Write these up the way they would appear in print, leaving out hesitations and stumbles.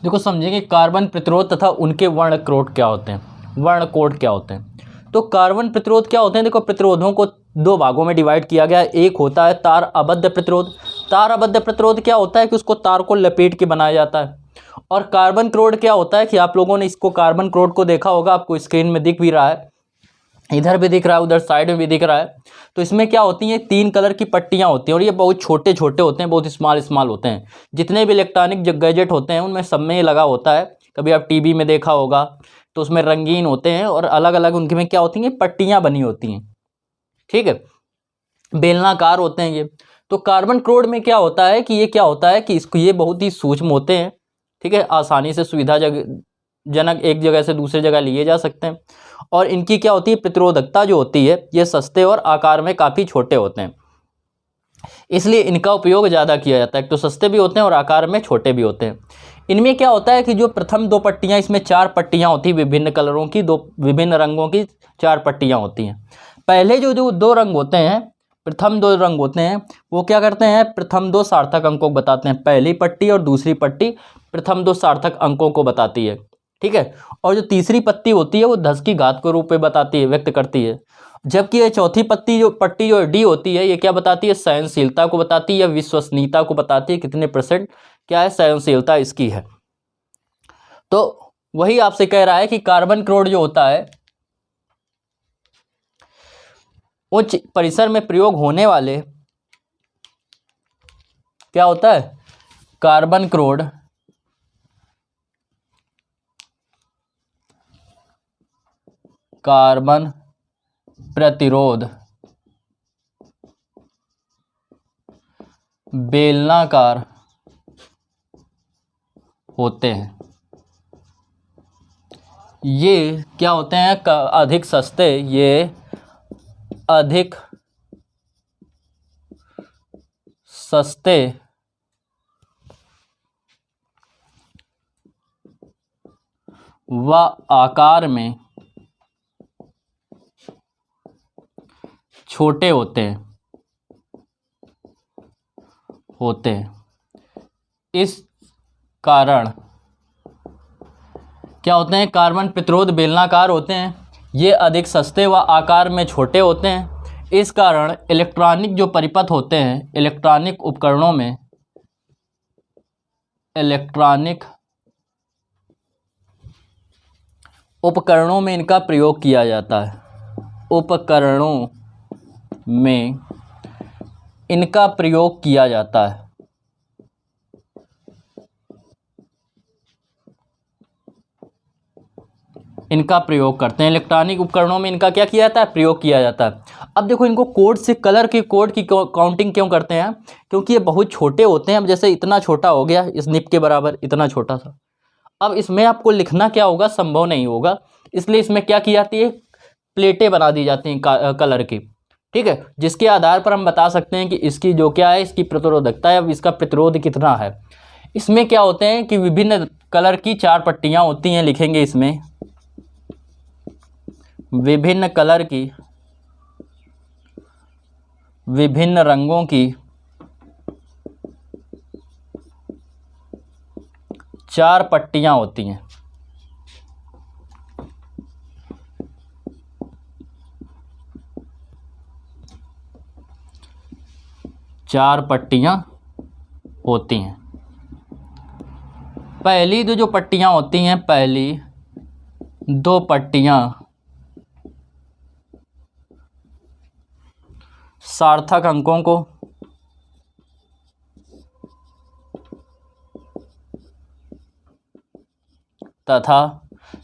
देखो समझेंगे कार्बन प्रतिरोध तथा उनके वर्ण कोड क्या होते हैं, वर्ण कोड क्या होते हैं। तो कार्बन प्रतिरोध क्या होते हैं, देखो प्रतिरोधों को दो भागों में डिवाइड किया गया है। एक होता है तार आबद्ध प्रतिरोध। तार आबद्ध प्रतिरोध क्या होता है कि उसको तार को लपेट के बनाया जाता है। और कार्बन कोड क्या होता है कि आप लोगों ने इसको कार्बन कोड को देखा होगा, आपको स्क्रीन में दिख भी रहा है, इधर भी दिख रहा है, उधर साइड में भी दिख रहा है। तो इसमें क्या होती हैं, 3 कलर की पट्टियां होती हैं और ये बहुत छोटे छोटे होते हैं, बहुत स्मॉल स्मॉल होते हैं। जितने भी इलेक्ट्रॉनिक गैजेट होते हैं उनमें सब में ये लगा होता है। कभी आप टीवी में देखा होगा तो उसमें रंगीन होते हैं और अलग अलग उनके में क्या होती हैं, पट्टियां बनी होती हैं, ठीक है, बेलनाकार होते हैं ये। तो कार्बन कोड में क्या होता है कि ये क्या होता है कि इसको ये बहुत ही सूक्ष्म होते हैं, ठीक है, आसानी से सुविधाजनक एक जगह से दूसरी जगह लिए जा सकते हैं। और इनकी क्या होती है, प्रतिरोधकता जो होती है, ये सस्ते और आकार में काफ़ी छोटे होते हैं, इसलिए इनका उपयोग ज़्यादा किया जाता है। एक तो सस्ते भी होते हैं और आकार में छोटे भी होते हैं। इनमें क्या होता है कि जो प्रथम 2 पट्टियाँ, इसमें 4 पट्टियाँ होती हैं विभिन्न कलरों की, 2 विभिन्न रंगों की 4 पट्टियाँ होती हैं। पहले जो 2 रंग होते हैं, प्रथम 2 रंग होते हैं, वो क्या करते हैं, प्रथम 2 सार्थक अंकों को बताते हैं। पहली पट्टी और दूसरी पट्टी प्रथम 2 सार्थक अंकों को बताती है, ठीक है। और जो तीसरी पट्टी होती है वो 10 की घात के रूप में बताती है, व्यक्त करती है। जबकि ये चौथी पट्टी जो डी होती है, ये क्या बताती है, सहनशीलता को बताती है या विश्वसनीयता को बताती है, कितने % क्या है सहनशीलता इसकी है। तो वही आपसे कह रहा है कि कार्बन कोड जो होता है, उच्च परिसर में प्रयोग होने वाले क्या होता है, कार्बन कोड कार्बन प्रतिरोध बेलनाकार होते हैं। ये क्या होते हैं, अधिक सस्ते, ये अधिक सस्ते व आकार में छोटे होते हैं। इस कारण क्या होते हैं, कार्बन प्रतिरोध बेलनाकार होते हैं, ये अधिक सस्ते व आकार में छोटे होते हैं। इस कारण इलेक्ट्रॉनिक जो परिपथ होते हैं, इलेक्ट्रॉनिक उपकरणों में इनका प्रयोग किया जाता है। उपकरणों में इनका प्रयोग किया जाता है। इनका प्रयोग करते हैं, इलेक्ट्रॉनिक उपकरणों में इनका क्या किया जाता है, प्रयोग किया जाता है। अब देखो इनको कोड से, कलर के कोड की काउंटिंग क्यों करते हैं, क्योंकि ये बहुत छोटे होते हैं। अब जैसे इतना छोटा हो गया, इस निप के बराबर इतना छोटा सा, अब इसमें आपको लिखना क्या होगा, संभव नहीं होगा, इसलिए इसमें क्या की जाती है, प्लेटें बना दी जाती हैं कलर की, ठीक है, जिसके आधार पर हम बता सकते हैं कि इसकी जो क्या है, इसकी प्रतिरोधकता है, अब इसका प्रतिरोध कितना है। इसमें क्या होते हैं कि विभिन्न कलर की 4 पट्टियां होती हैं, लिखेंगे इसमें विभिन्न कलर की, विभिन्न रंगों की 4 पट्टियां होती हैं। चार पट्टियां होती हैं। पहली जो पट्टियां होती हैं, पहली 2 पट्टियां सार्थक अंकों को तथा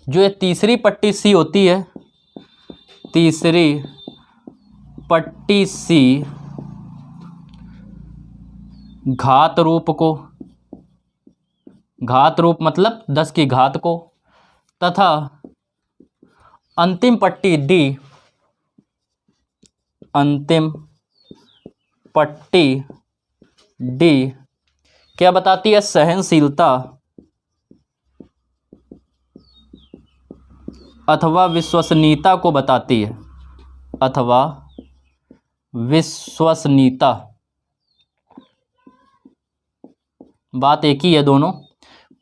जो ये तीसरी पट्टी सी होती है, तीसरी पट्टी सी घात रूप को, घात रूप मतलब 10 की घात को, तथा अंतिम पट्टी डी, अंतिम पट्टी डी क्या बताती है, सहनशीलता अथवा विश्वसनीयता को बताती है, अथवा विश्वसनीयता, बात एक ही है दोनों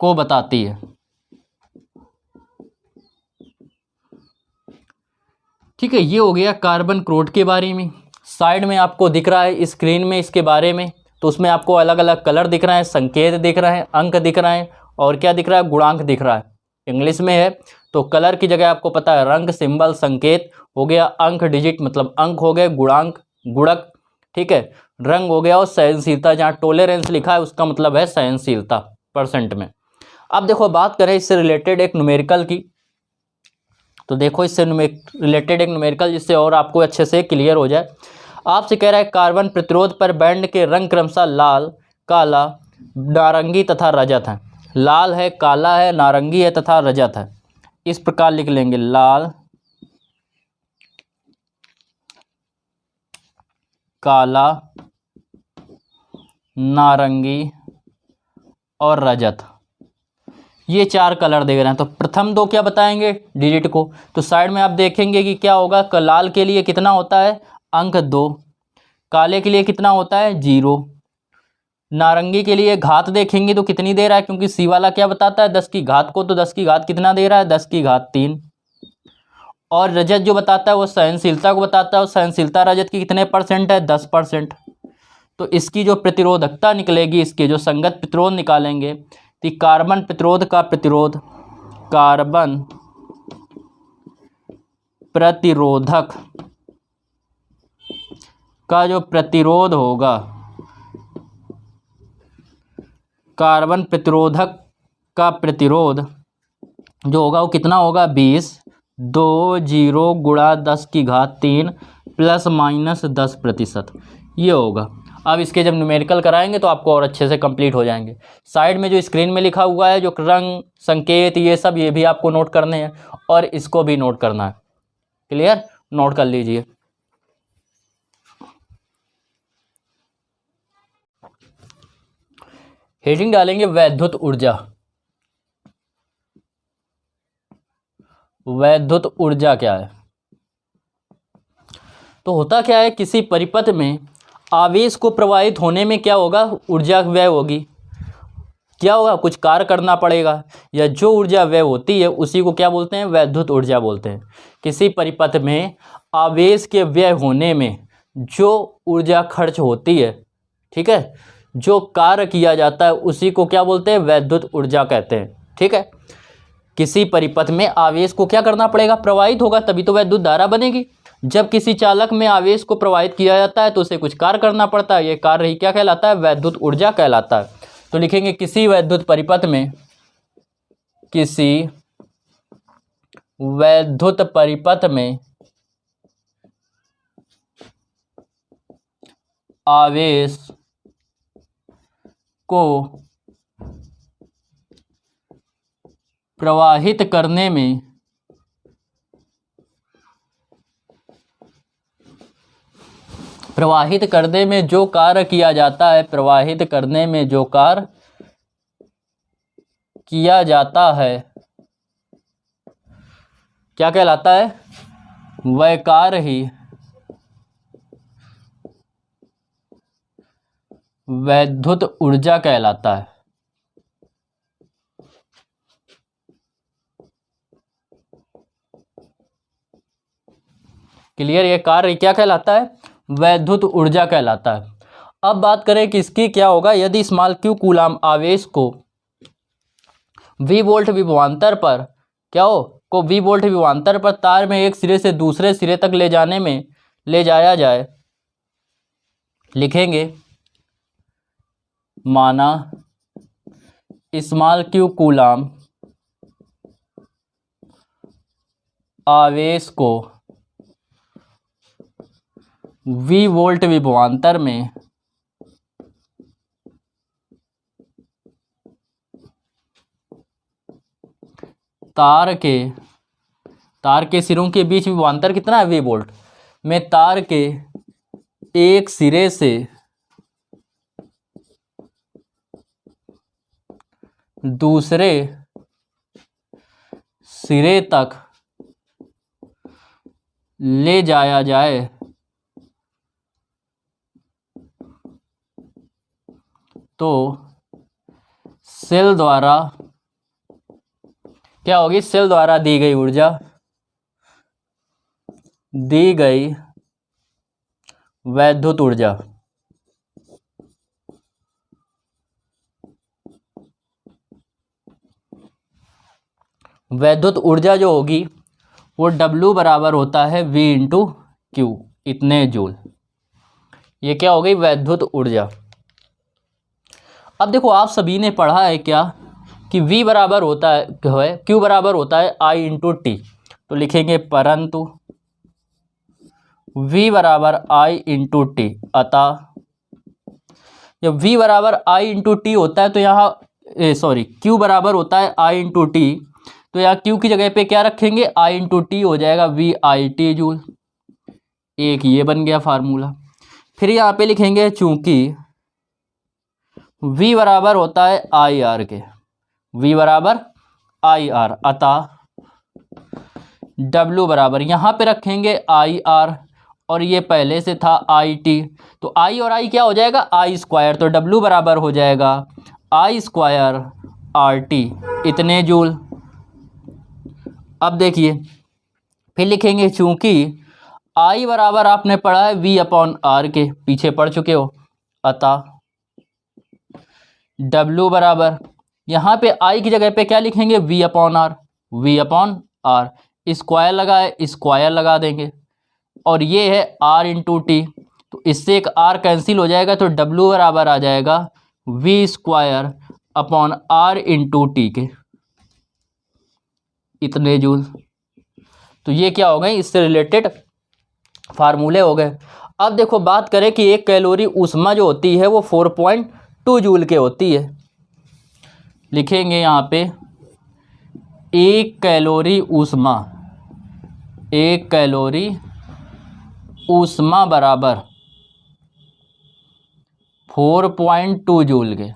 को बताती है। ठीक है, ये हो गया कार्बन क्रोट के बारे में। साइड में आपको दिख रहा है स्क्रीन में इसके बारे में, तो उसमें आपको अलग अलग कलर दिख रहा है, संकेत दिख रहा है, अंक दिख रहा है, और क्या दिख रहा है, गुणांक दिख रहा है। इंग्लिश में है तो कलर की जगह आपको पता है रंग, सिंबल, संकेत हो गया, अंक डिजिट मतलब अंक हो गए, गुणांक गुणक, ठीक है, रंग हो गया, और सहनशीलता, जहाँ टोलेरेंस लिखा है उसका मतलब है सहनशीलता परसेंट में। अब देखो बात करें इससे रिलेटेड एक न्यूमेरिकल की, तो देखो इससे रिलेटेड एक न्यूमेरिकल जिससे और आपको अच्छे से क्लियर हो जाए। आपसे कह रहा है कार्बन प्रतिरोध पर बैंड के रंग क्रमशः लाल, काला, नारंगी तथा रजत है। लाल है, काला है, नारंगी है तथा रजत है। इस प्रकार लिख लेंगे, लाल, काला, नारंगी और रजत, ये चार कलर दे रहे हैं। तो प्रथम दो क्या बताएंगे, डिजिट को। तो साइड में आप देखेंगे कि क्या होगा, लाल के लिए कितना होता है, अंक 2, काले के लिए कितना होता है, 0, नारंगी के लिए घात देखेंगे तो कितनी दे रहा है, क्योंकि सी वाला क्या बताता है 10 की घात को, तो 10 की घात कितना दे रहा है, 10 की घात 3। और रजत जो बताता है वो सहनशीलता को बताता है, और सहनशीलता रजत की कितने परसेंट है, 10%। तो इसकी जो प्रतिरोधकता निकलेगी, इसके जो संगत प्रतिरोध निकालेंगे, तो कार्बन प्रतिरोध का प्रतिरोध, कार्बन प्रतिरोधक का जो प्रतिरोध होगा, कार्बन प्रतिरोधक का प्रतिरोध जो होगा वो कितना होगा, 20, 20 गुणा 10 की घात 3 प्लस माइनस 10%, ये होगा। अब इसके जब न्यूमेरिकल कराएंगे तो आपको और अच्छे से कंप्लीट हो जाएंगे। साइड में जो स्क्रीन में लिखा हुआ है, जो रंग, संकेत, ये सब ये भी आपको नोट करने हैं, और इसको भी नोट करना है। क्लियर, नोट कर लीजिए। हेडिंग डालेंगे वैद्युत ऊर्जा। वैद्युत ऊर्जा क्या है, तो होता क्या है, किसी परिपथ में आवेश को प्रवाहित होने में क्या होगा, ऊर्जा व्यय होगी। क्या होगा, कुछ कार्य करना पड़ेगा, या जो ऊर्जा व्यय होती है उसी को क्या बोलते हैं, वैद्युत ऊर्जा बोलते हैं। किसी परिपथ में आवेश के व्यय होने में जो ऊर्जा खर्च होती है, ठीक है, जो कार्य किया जाता है उसी को क्या बोलते हैं, वैद्युत ऊर्जा कहते हैं। ठीक है, किसी परिपथ में आवेश को क्या करना पड़ेगा, प्रवाहित होगा, तभी तो वैद्युत धारा बनेगी। जब किसी चालक में आवेश को प्रवाहित किया जाता है तो उसे कुछ कार्य करना पड़ता है, ये कार्य ही क्या कहलाता है, वैद्युत ऊर्जा कहलाता है। तो लिखेंगे किसी वैद्युत परिपथ में, किसी वैद्युत परिपथ में आवेश को प्रवाहित करने में जो कार्य किया जाता है, प्रवाहित करने में जो कार्य किया जाता है क्या कहलाता है, वह कार्य ही वैद्युत ऊर्जा कहलाता है। क्लियर, ये कार्य क्या कहलाता है, वैद्युत ऊर्जा कहलाता है। अब बात करें कि इसकी क्या होगा, यदि स्मॉल q कूलाम आवेश को v वोल्ट विभवांतर पर v वोल्ट विभवांतर पर तार में एक सिरे से दूसरे सिरे तक ले जाया जाए, लिखेंगे माना स्मॉल q कूलाम आवेश को v वोल्ट विभवांतर में तार के सिरों के बीच विभवांतर कितना है, v वोल्ट में, तार के एक सिरे से दूसरे सिरे तक ले जाया जाए तो सेल द्वारा क्या होगी, सेल द्वारा दी गई ऊर्जा, दी गई वैद्युत ऊर्जा, वैद्युत ऊर्जा जो होगी वो W बराबर होता है V इंटू क्यू, इतने जूल। ये क्या हो गई, वैद्युत ऊर्जा। अब देखो आप सभी ने पढ़ा है क्या कि V बराबर होता है Q बराबर होता है I इंटू टी। तो लिखेंगे परंतु V बराबर I इंटू टी, अतः जब V बराबर I इंटू टी होता है तो यहाँ Q बराबर होता है I इंटू टी, तो यहाँ Q की जगह पे क्या रखेंगे, I इंटू टी हो जाएगा VIT जूल। एक ये बन गया फार्मूला। फिर यहाँ पे लिखेंगे चूंकि V बराबर होता है IR के, V बराबर IR, अतः W बराबर यहाँ पे रखेंगे IR और ये पहले से था IT, तो I और I क्या हो जाएगा, I स्क्वायर, तो W बराबर हो जाएगा I स्क्वायर RT, इतने जूल। अब देखिए फिर लिखेंगे चूंकि I बराबर आपने पढ़ा है V अपॉन R के, पीछे पढ़ चुके हो, अतः W बराबर यहाँ पे I की जगह पे क्या लिखेंगे, V upon R, V upon R, square लगाए स्क्वायर लगा देंगे, और ये है R इंटू टी, तो इससे एक R कैंसिल हो जाएगा, तो W बराबर आ जाएगा V square upon R into T के, इतने जूल। तो ये क्या हो गए, इससे रिलेटेड फार्मूले हो गए। अब देखो बात करें कि एक कैलोरी ऊष्मा जो होती है वो 4.2 जूल के होती है। लिखेंगे यहाँ पे एक कैलोरी ऊष्मा, एक कैलोरी ऊष्मा बराबर 4.2 जूल के।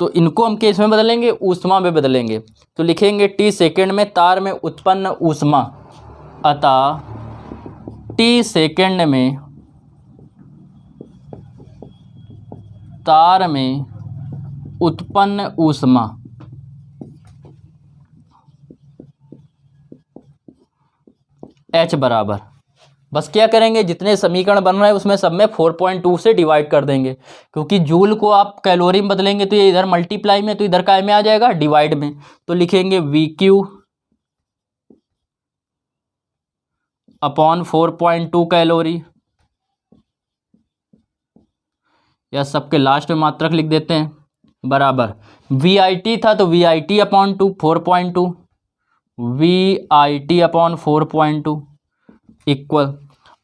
तो इनको हम केस में बदलेंगे, ऊष्मा में बदलेंगे, तो लिखेंगे T सेकेंड में तार में उत्पन्न ऊष्मा, अतः T सेकेंड में तार में उत्पन्न ऊष्मा H बराबर, बस क्या करेंगे, जितने समीकरण बन रहे हैं उसमें सब में 4.2 से डिवाइड कर देंगे, क्योंकि जूल को आप कैलोरी में बदलेंगे तो ये इधर मल्टीप्लाई में, तो इधर काय में आ जाएगा, डिवाइड में। तो लिखेंगे VQ अपॉन 4.2 कैलोरी, या सबके लास्ट में मात्रक लिख देते हैं, बराबर VIT था तो VIT upon 2 4.2, VIT upon 4.2 equal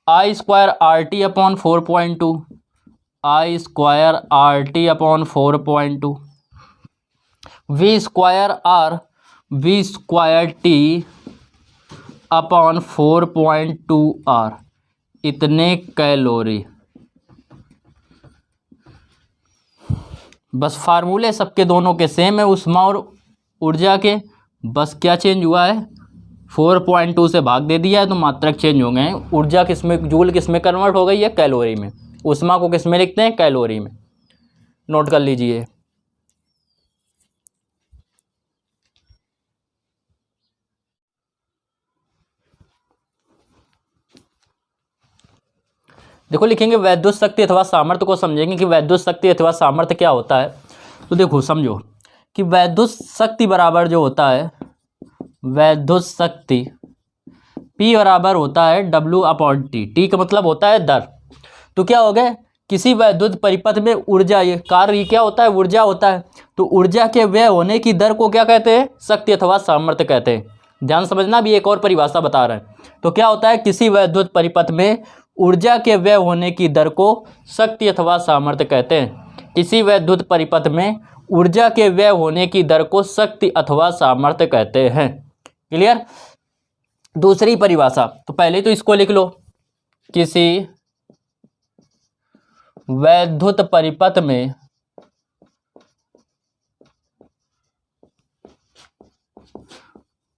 I square RT upon 4.2, I square RT upon 4.2, V square R V square T upon 4.2 R, इतने कैलोरी। बस फार्मूले सबके दोनों के सेम है, ऊष्मा और ऊर्जा के, बस क्या चेंज हुआ है, 4.2 से भाग दे दिया है तो मात्रक चेंज हो गए हैं। ऊर्जा किस में, जूल किस में कन्वर्ट हो गई है, कैलोरी में। ऊष्मा को किस में लिखते हैं, कैलोरी में। नोट कर लीजिए। देखो लिखेंगे वैद्युत शक्ति अथवा सामर्थ्य को समझेंगे कि वैद्युत शक्ति अथवा सामर्थ्य क्या होता है। तो देखो समझो कि वैद्युत शक्ति बराबर जो होता है, वैद्युत शक्ति P बराबर होता है W अपॉन टी। टी का मतलब होता है दर। तो क्या हो गया, किसी वैद्युत परिपथ में ऊर्जा, ये कार्य क्या होता है, ऊर्जा होता है, तो ऊर्जा के व्यय होने की दर को क्या कहते हैं, शक्ति अथवा सामर्थ्य कहते हैं। ध्यान समझना, भी एक और परिभाषा बता रहे हैं। तो क्या होता है, किसी वैद्युत परिपथ में ऊर्जा के व्यय होने की दर को शक्ति अथवा सामर्थ्य कहते हैं। किसी वैद्युत परिपथ में ऊर्जा के व्यय होने की दर को शक्ति अथवा सामर्थ्य कहते हैं। क्लियर। दूसरी परिभाषा, तो पहले तो इसको लिख लो, किसी वैद्युत परिपथ में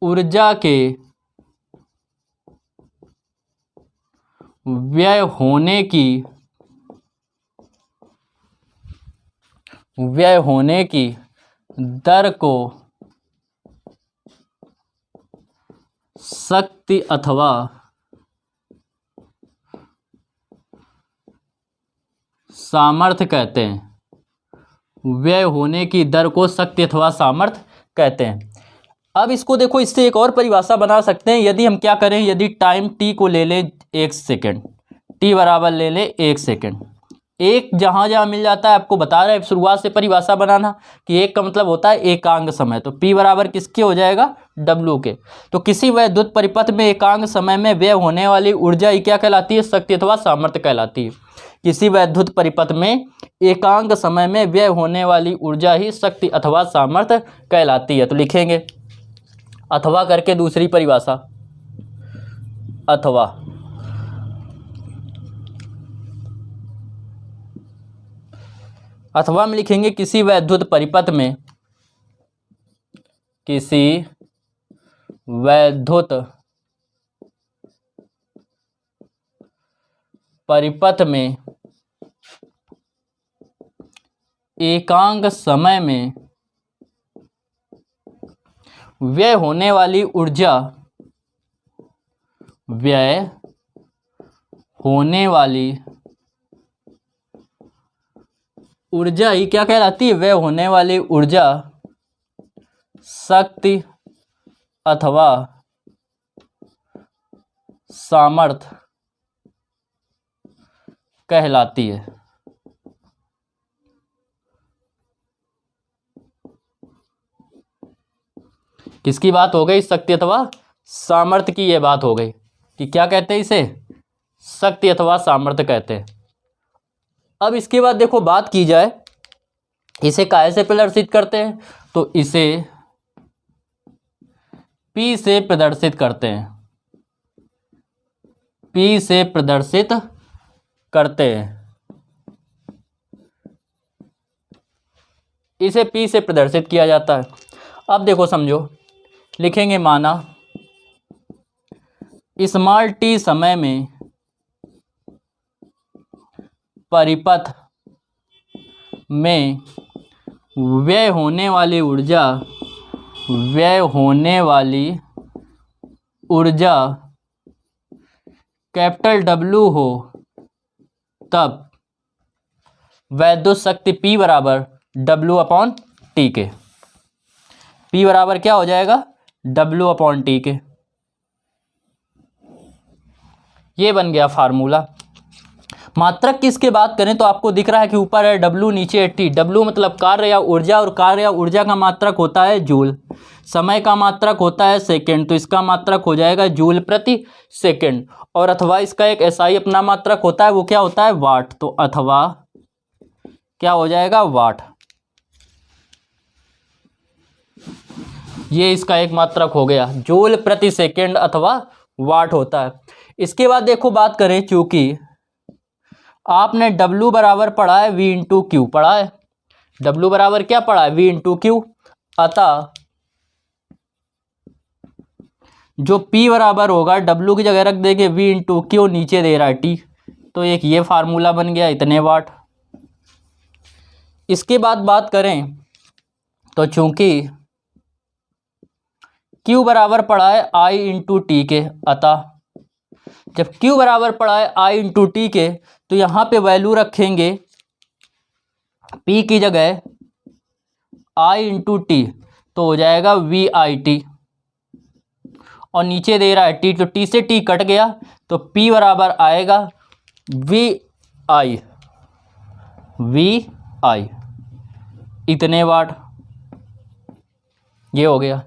ऊर्जा के व्यय होने की दर को शक्ति अथवा सामर्थ्य कहते हैं। व्यय होने की दर को शक्ति अथवा सामर्थ्य कहते हैं। अब इसको देखो, इससे एक और परिभाषा बना सकते हैं। यदि हम क्या करें, यदि टाइम टी को ले लें 1 सेकेंड, टी बराबर ले लें 1 सेकेंड, एक जहाँ जहाँ मिल जाता है आपको बता रहे हैं शुरुआत से परिभाषा बनाना कि एक का मतलब होता है एकांक समय। तो पी बराबर किसके हो जाएगा, डब्ल्यू के। तो किसी वैद्युत परिपथ में एकांक समय में व्यय होने वाली ऊर्जा ही क्या कहलाती है, शक्ति अथवा सामर्थ्य कहलाती है। किसी वैद्युत परिपथ में एकांक समय में व्यय होने वाली ऊर्जा ही शक्ति अथवा सामर्थ्य कहलाती है। तो लिखेंगे अथवा करके दूसरी परिभाषा, अथवा अथवा में लिखेंगे किसी वैद्युत परिपथ में, किसी वैद्युत परिपथ में एकांक समय में व्यय होने वाली ऊर्जा, व्यय होने वाली ऊर्जा ही क्या कहलाती है, व्यय होने वाली ऊर्जा शक्ति अथवा सामर्थ्य कहलाती है। किसकी बात हो गई, शक्ति अथवा सामर्थ्य की। यह बात हो गई कि क्या कहते हैं इसे, शक्ति अथवा सामर्थ्य कहते हैं। अब इसके बाद देखो बात की जाए इसे काहे से प्रदर्शित करते हैं, तो इसे P से प्रदर्शित करते हैं, P से प्रदर्शित करते हैं। इसे P से प्रदर्शित किया जाता है। अब देखो समझो, लिखेंगे माना स्मॉल t समय में परिपथ में व्यय होने वाली ऊर्जा, व्यय होने वाली ऊर्जा कैपिटल W हो, तब वैद्युत शक्ति P बराबर W/T के। P बराबर क्या हो जाएगा, W/T के। ये बन गया फार्मूला। मात्रक की इसके बात करें तो आपको दिख रहा है कि ऊपर है W, नीचे है T। W मतलब कार्य या ऊर्जा, और कार्य या ऊर्जा का मात्रक होता है जूल। समय का मात्रक होता है सेकंड, तो इसका मात्रक हो जाएगा जूल प्रति सेकंड। और अथवा इसका एक SI अपना मात्रक होता है, वो क्या होता है, वाट। तो अथवा क्या हो जाएगा, वाट। ये इसका एक मात्रक हो गया, जूल प्रति सेकंड अथवा वाट होता है। इसके बाद देखो बात करें, चूंकि आपने W बराबर पढ़ा है V इंटू क्यू पढ़ा है, W बराबर क्या पढ़ा है, V इंटू क्यू। अतः जो P बराबर होगा, W की जगह रख देंगे V इंटू क्यू, नीचे दे रहा है T, तो एक ये फार्मूला बन गया, इतने वाट। इसके बाद बात करें तो चूंकि Q बराबर पड़ा है I इंटू टी के, अतः जब Q बराबर पड़ा है I इंटू टी के, तो यहाँ पे वैल्यू रखेंगे P की जगह I इंटू टी, तो हो जाएगा VIT। और नीचे दे रहा है T, तो T से T कट गया, तो P बराबर आएगा VI, इतने वाट। ये हो गया।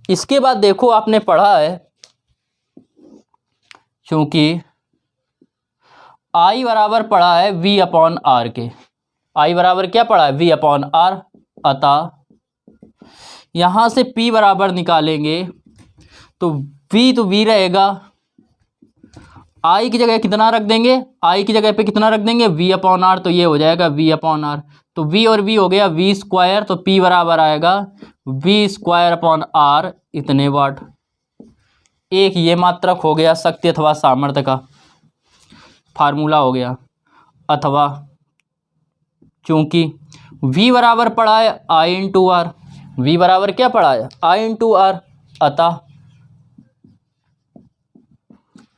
इसके बाद देखो आपने पढ़ा है, चूंकि I बराबर पढ़ा है V/R के, I बराबर क्या पढ़ा है, V/R। अतः यहां से P बराबर निकालेंगे तो V रहेगा, I की जगह कितना रख देंगे, I की जगह पे कितना रख देंगे, V/R, तो ये हो जाएगा V/R। तो V और V हो गया V², तो P बराबर आएगा V²/R, इतने वाट। एक ये मात्रक हो गया शक्ति अथवा सामर्थ्य का फार्मूला हो गया। अथवा चूंकि V बराबर पड़ा है I इंटू आर, V बराबर क्या पड़ा है, I इंटू आर। अतः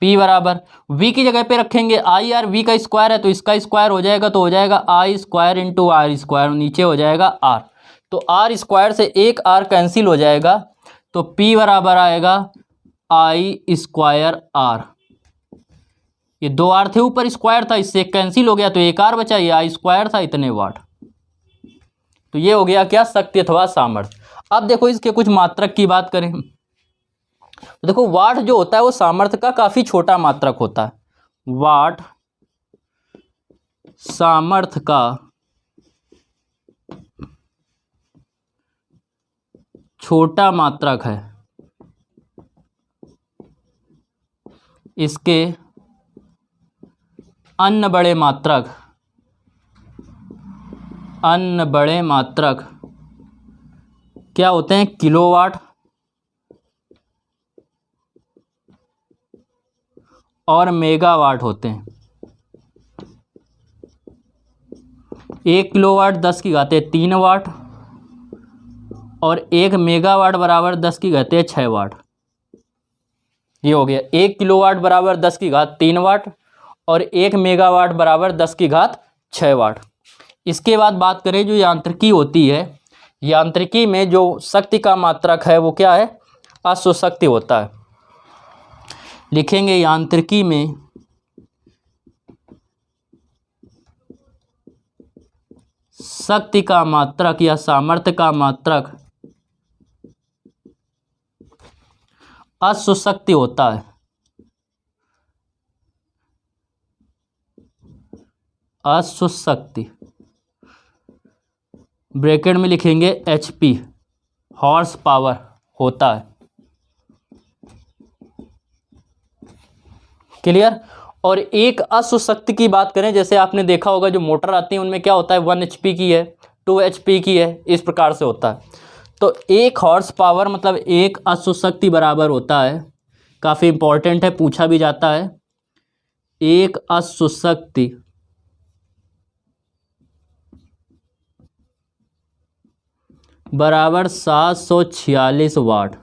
P बराबर V की जगह पे रखेंगे आई आर, V का स्क्वायर है तो इसका स्क्वायर हो जाएगा, तो हो जाएगा आई स्क्वायर इंटू आर स्क्वायर, नीचे हो जाएगा R। तो आर स्क्वायर से एक R कैंसिल हो जाएगा, तो P बराबर आएगा आई स्क्वायर R। ये 2 R थे, ऊपर स्क्वायर था, इससे कैंसिल हो गया तो एक R बचा, ये आई स्क्वायर था, इतने वाट। तो ये हो गया क्या, शक्ति अथवा सामर्थ्य। अब देखो इसके कुछ मात्रक की बात करें तो देखो वाट जो होता है वो सामर्थ्य का काफी छोटा मात्रक होता है। वाट सामर्थ्य का छोटा मात्रक है, इसके अन्य बड़े मात्रक क्या होते हैं, किलोवाट और मेगावाट होते हैं। 1 किलोवाट 10⁻³ वाट और 1 मेगावाट बराबर 10⁻6 वाट। ये हो गया 1 किलोवाट बराबर 10⁻³ वाट और 1 मेगावाट बराबर 10⁻6 वाट। इसके बाद बात करें जो यांत्रिकी होती है, यांत्रिकी में जो शक्ति का मात्रक है वो क्या है, अश्व शक्ति होता है। लिखेंगे यांत्रिकी में शक्ति का मात्रक या सामर्थ्य का मात्रक अश्व शक्ति होता है। अश्व शक्ति ब्रैकेट में लिखेंगे HP, हॉर्स पावर होता है। क्लियर। और एक अश्व शक्ति की बात करें, जैसे आपने देखा होगा जो मोटर आती है उनमें क्या होता है, 1 HP की है, 2 HP की है, इस प्रकार से होता है। तो एक हॉर्स पावर मतलब एक अश्व शक्ति बराबर होता है, काफ़ी इंपॉर्टेंट है, पूछा भी जाता है, एक अश्व शक्ति बराबर 746 वाट।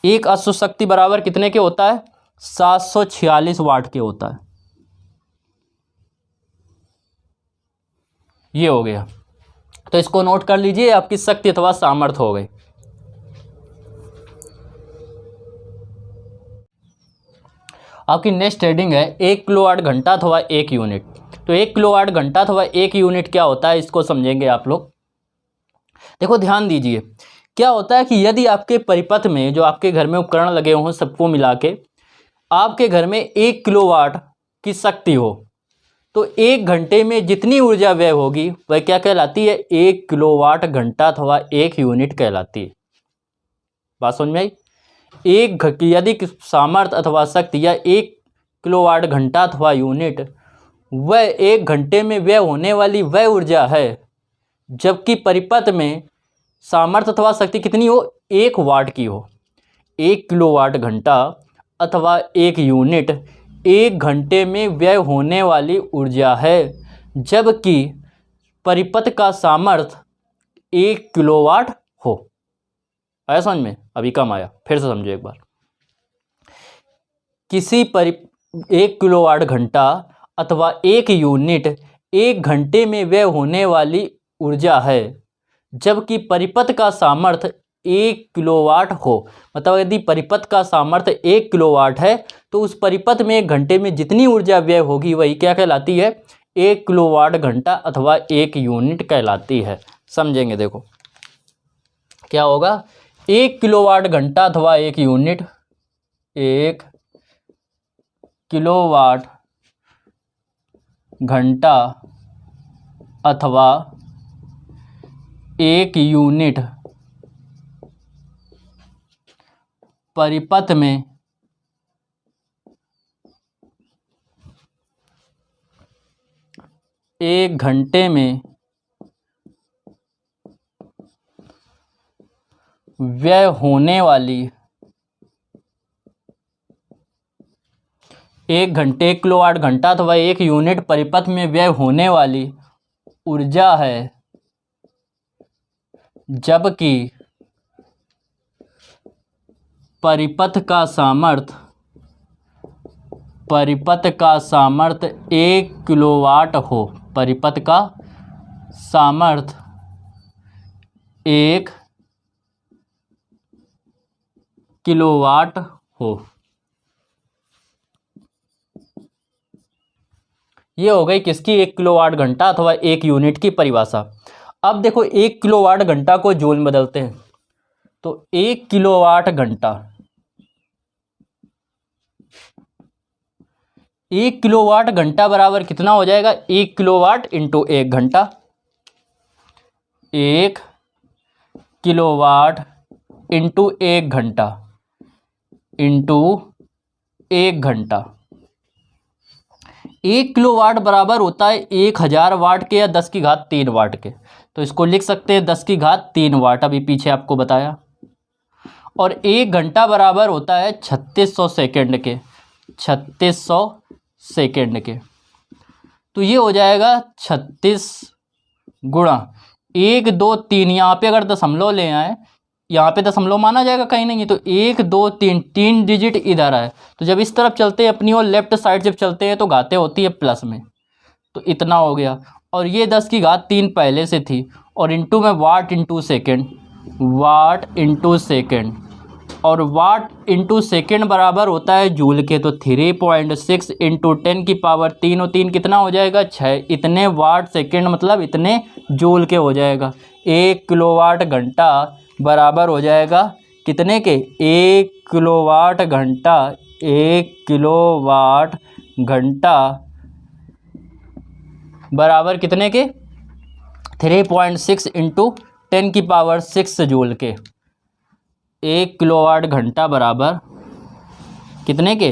एक अश्व शक्ति बराबर कितने के होता है, 746 वाट के होता है। ये हो गया, तो इसको नोट कर लीजिए, आपकी शक्ति अथवा सामर्थ्य हो गई। आपकी नेक्स्ट हेडिंग है 1 किलोवाट घंटा अथवा 1 यूनिट। तो 1 किलोवाट घंटा अथवा 1 यूनिट क्या होता है, इसको समझेंगे आप लोग। देखो ध्यान दीजिए, क्या होता है कि यदि आपके परिपथ में जो आपके घर में उपकरण लगे हों सबको मिला के आपके घर में 1 किलोवाट की शक्ति हो, तो 1 घंटे में जितनी ऊर्जा व्यय होगी वह क्या कहलाती है, 1 किलोवाट घंटा अथवा 1 यूनिट कहलाती है। बात समझ में आई। यदि सामर्थ्य अथवा शक्ति या 1 किलोवाट घंटा अथवा यूनिट वह 1 घंटे में व्यय होने वाली वह ऊर्जा है, जबकि परिपथ में सामर्थ्य अथवा शक्ति कितनी हो, 1 वाट की हो। 1 किलोवाट घंटा अथवा 1 यूनिट 1 घंटे में व्यय होने वाली ऊर्जा है, जबकि परिपथ का सामर्थ्य 1 किलोवाट हो। आया समझ में, अभी कम आया, फिर से समझो एक बार। किसी 1 किलोवाट घंटा अथवा 1 यूनिट 1 घंटे में व्यय होने वाली ऊर्जा है, जबकि परिपथ का सामर्थ्य 1 किलोवाट हो। मतलब यदि परिपथ का सामर्थ्य 1 किलोवाट है तो उस परिपथ में 1 घंटे में जितनी ऊर्जा व्यय होगी वही क्या कहलाती है, 1 किलोवाट घंटा अथवा 1 यूनिट कहलाती है। समझेंगे, देखो क्या होगा, 1 किलोवाट घंटा अथवा 1 यूनिट 1 किलोवाट घंटा अथवा 1 यूनिट परिपथ में 1 घंटे में व्यय होने वाली 1 घंटे 1 किलोवाट घंटा अथवा 1 यूनिट परिपथ में व्यय होने वाली ऊर्जा है, जबकि परिपथ का सामर्थ्य परिपथ का सामर्थ्य 1 किलोवाट हो, परिपथ का सामर्थ्य 1 किलोवाट हो। ये हो गई किसकी, 1 किलोवाट घंटा अथवा 1 यूनिट की परिभाषा। अब देखो 1 किलोवाट घंटा को जूल में बदलते हैं, तो 1 किलोवाट घंटा, 1 किलोवाट घंटा बराबर कितना हो जाएगा, 1 किलोवाट इंटू 1 घंटा, 1 किलोवाट इंटू 1 घंटा इंटू 1 घंटा। 1 किलोवाट बराबर होता है 1000 वाट के या 10 की घात 3 वाट के, तो इसको लिख सकते हैं 10 की घात 3 वाट, अभी पीछे आपको बताया। और 1 घंटा बराबर होता है 3600 सेकेंड के, 3600 सेकेंड के। तो ये हो जाएगा 36 गुणा 1 2 3, यहाँ पे अगर दशमलव ले आए, यहाँ पे दशमलव माना जाएगा कहीं नहीं, तो 1 2 3, 3 डिजिट इधर आए, तो जब इस तरफ चलते हैं अपनी और लेफ्ट साइड जब चलते हैं तो घातें होती है प्लस में, तो इतना हो गया। और ये 10 की घात 3 पहले से थी, और इंटू में वाट इंटू सेकेंड, वाट इंटू सेकेंड, और वाट इंटू सेकेंड बराबर होता है जूल के, तो 3.6 इंटू 10 की पावर 3 और 3 कितना हो जाएगा 6, इतने वाट सेकेंड मतलब इतने जूल के हो जाएगा। 1 किलोवाट घंटा बराबर हो जाएगा कितने के, 1 किलोवाट घंटा, 1 किलोवाट घंटा बराबर कितने के, 3.6 इंटू 10 की पावर 6 जूल के। 1 किलोवाट घंटा बराबर कितने के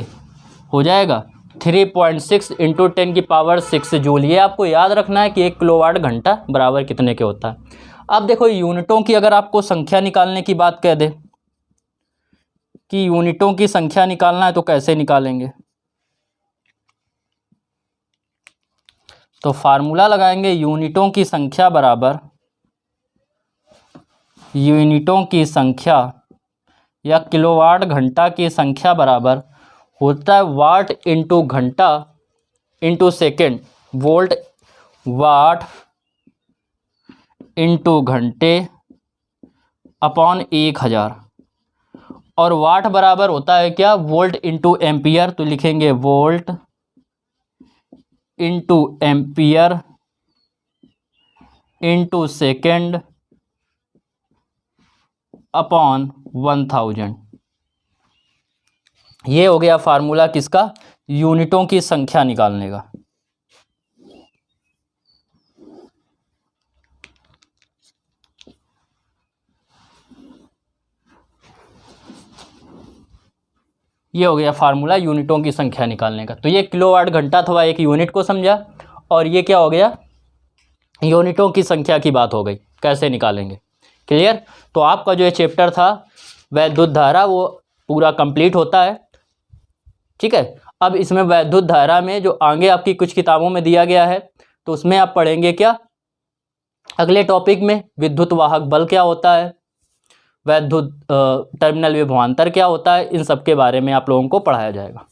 हो जाएगा, 3.6 इंटू 10 की पावर 6 जूल। ये आपको याद रखना है कि 1 किलोवाट घंटा बराबर कितने के होता है। अब देखो यूनिटों की अगर आपको संख्या निकालने की बात कह दे कि यूनिटों की संख्या निकालना है तो कैसे निकालेंगे, तो फार्मूला लगाएंगे यूनिटों की संख्या बराबर, यूनिटों की संख्या या किलोवाट घंटा की संख्या बराबर होता है वाट इंटू घंटा इंटू सेकेंड, वोल्ट वाट इंटू घंटे अपॉन 1000, और वाट बराबर होता है क्या, वोल्ट इंटू एम्पियर, तो लिखेंगे volt into ampere into second upon 1000। ये हो गया फार्मूला किसका, यूनिटों की संख्या निकालने का। ये हो गया फार्मूला यूनिटों की संख्या निकालने का। तो ये किलोवाट घंटा अथवा एक यूनिट को समझा, और ये क्या हो गया, यूनिटों की संख्या की बात हो गई, कैसे निकालेंगे। क्लियर। तो आपका जो ये चैप्टर था वैद्युत धारा वो पूरा कंप्लीट होता है। ठीक है। अब इसमें वैद्युत धारा में जो आगे आपकी कुछ किताबों में दिया गया है तो उसमें आप पढ़ेंगे क्या, अगले टॉपिक में विद्युत वाहक बल क्या होता है, वैद्युत टर्मिनल विभवांतर क्या होता है, इन सब के बारे में आप लोगों को पढ़ाया जाएगा।